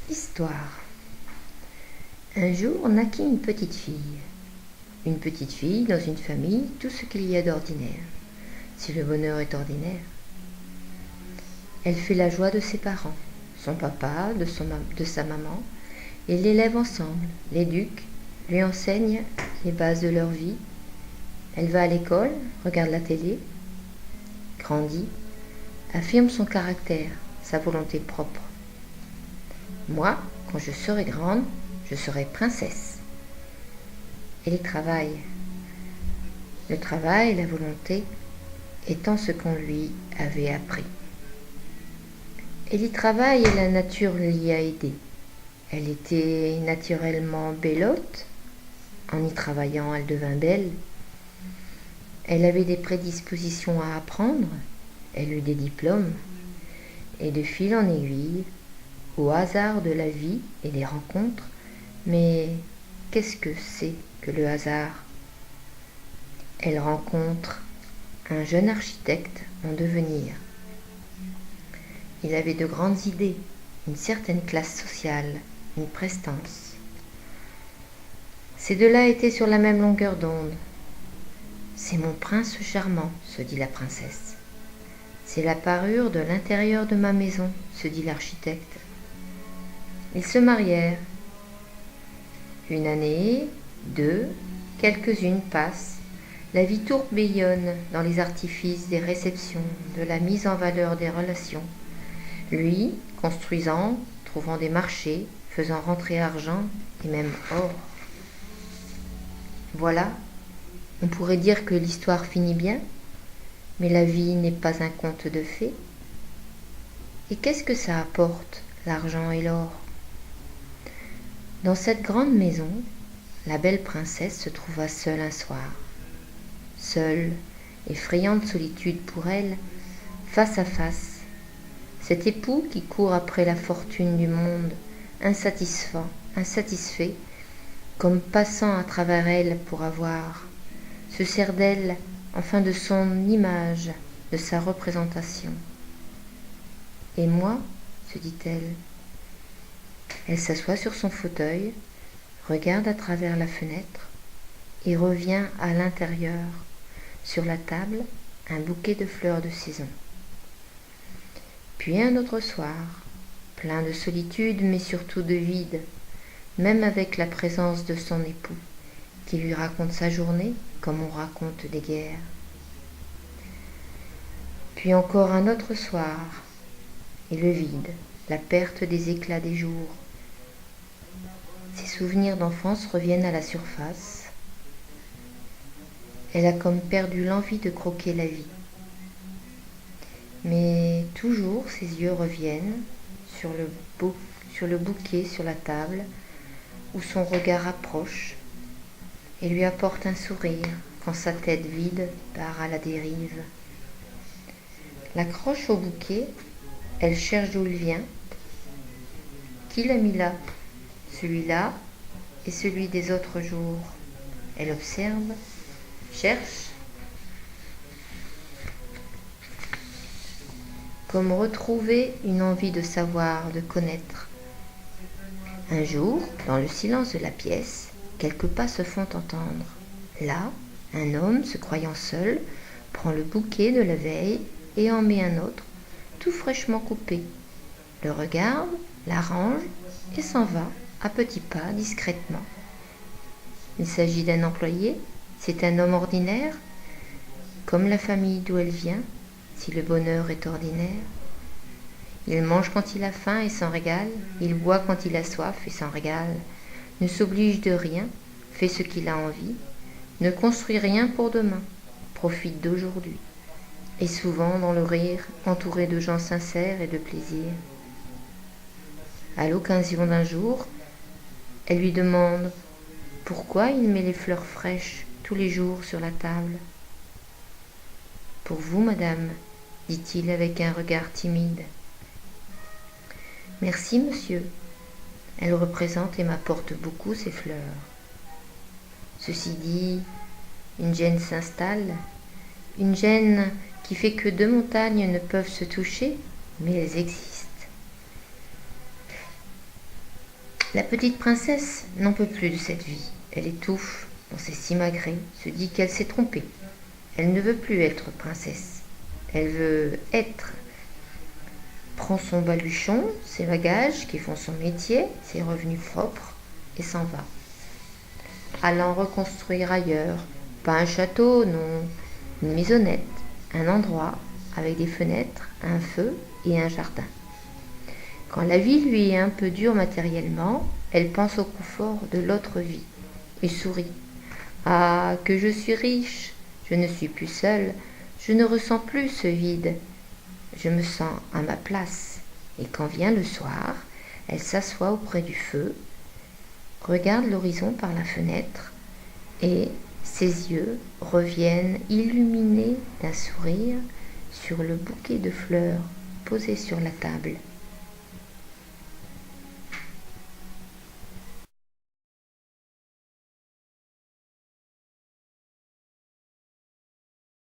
Histoire. Un jour naquit une petite fille. Une petite fille dans une famille, tout ce qu'il y a d'ordinaire, si le bonheur est ordinaire. Elle fait la joie de ses parents, son papa, de sa maman, et l'élève ensemble, l'éduque, lui enseigne les bases de leur vie. Elle va à l'école, regarde la télé, grandit, affirme son caractère, sa volonté propre. Moi, quand je serai grande, je serai princesse. Et le travail, la volonté, étant ce qu'on lui avait appris. Elle y travaille et la nature l'y a aidée. Elle était naturellement bellote. En y travaillant, elle devint belle. Elle avait des prédispositions à apprendre. Elle eut des diplômes. Et de fil en aiguille, au hasard de la vie et des rencontres, mais qu'est-ce que c'est que le hasard? Elle rencontre un jeune architecte en devenir. Il avait de grandes idées, une certaine classe sociale, une prestance. Ces deux-là étaient sur la même longueur d'onde. C'est mon prince charmant, se dit la princesse. C'est la parure de l'intérieur de ma maison, se dit l'architecte. Ils se marièrent. Une année, deux, quelques-unes passent. La vie tourbillonne dans les artifices des réceptions, de la mise en valeur des relations. Lui, construisant, trouvant des marchés, faisant rentrer argent et même or. Voilà, on pourrait dire que l'histoire finit bien, mais la vie n'est pas un conte de fées. Et qu'est-ce que ça apporte, l'argent et l'or? Dans cette grande maison, la belle princesse se trouva seule un soir. Seule, effrayante solitude pour elle, face à face. Cet époux qui court après la fortune du monde, insatisfait, comme passant à travers elle pour avoir, se sert d'elle, enfin de son image, de sa représentation. Et moi, se dit-elle. Elle s'assoit sur son fauteuil, regarde à travers la fenêtre et revient à l'intérieur, sur la table, un bouquet de fleurs de saison. Puis un autre soir, plein de solitude mais surtout de vide, même avec la présence de son époux, qui lui raconte sa journée comme on raconte des guerres. Puis encore un autre soir, et le vide, la perte des éclats des jours. Ses souvenirs d'enfance reviennent à la surface. Elle a comme perdu l'envie de croquer la vie. Mais toujours ses yeux reviennent sur le bouquet sur la table, où son regard approche et lui apporte un sourire quand sa tête vide part à la dérive. L'accroche au bouquet, elle cherche d'où il vient. Qui l'a mis là? Celui-là et celui des autres jours. Elle observe, cherche, comme retrouver une envie de savoir, de connaître. Un jour, dans le silence de la pièce, quelques pas se font entendre. Là, un homme, se croyant seul, prend le bouquet de la veille et en met un autre, tout fraîchement coupé. Le regarde, l'arrange et s'en va, à petits pas, discrètement. Il s'agit d'un employé, c'est un homme ordinaire, comme la famille d'où elle vient, si le bonheur est ordinaire. Il mange quand il a faim et s'en régale, il boit quand il a soif et s'en régale, ne s'oblige de rien, fait ce qu'il a envie, ne construit rien pour demain, profite d'aujourd'hui, et souvent dans le rire, entouré de gens sincères et de plaisir. À l'occasion d'un jour, elle lui demande pourquoi il met les fleurs fraîches tous les jours sur la table. Pour vous, madame, dit-il avec un regard timide. Merci, monsieur. Elle représente et m'apporte beaucoup ces fleurs. Ceci dit, une gêne s'installe, une gêne qui fait que deux montagnes ne peuvent se toucher, mais elles existent. La petite princesse n'en peut plus de cette vie. Elle étouffe dans ses simagrées, se dit qu'elle s'est trompée. Elle ne veut plus être princesse. Elle veut être. Prend son baluchon, ses bagages qui font son métier, ses revenus propres, et s'en va. Allant reconstruire ailleurs, pas un château, non, une maisonnette, un endroit avec des fenêtres, un feu et un jardin. Quand la vie lui est un peu dure matériellement, elle pense au confort de l'autre vie et sourit. Ah, que je suis riche, je ne suis plus seule, je ne ressens plus ce vide. Je me sens à ma place. Et quand vient le soir, elle s'assoit auprès du feu, regarde l'horizon par la fenêtre et ses yeux reviennent illuminés d'un sourire sur le bouquet de fleurs posé sur la table.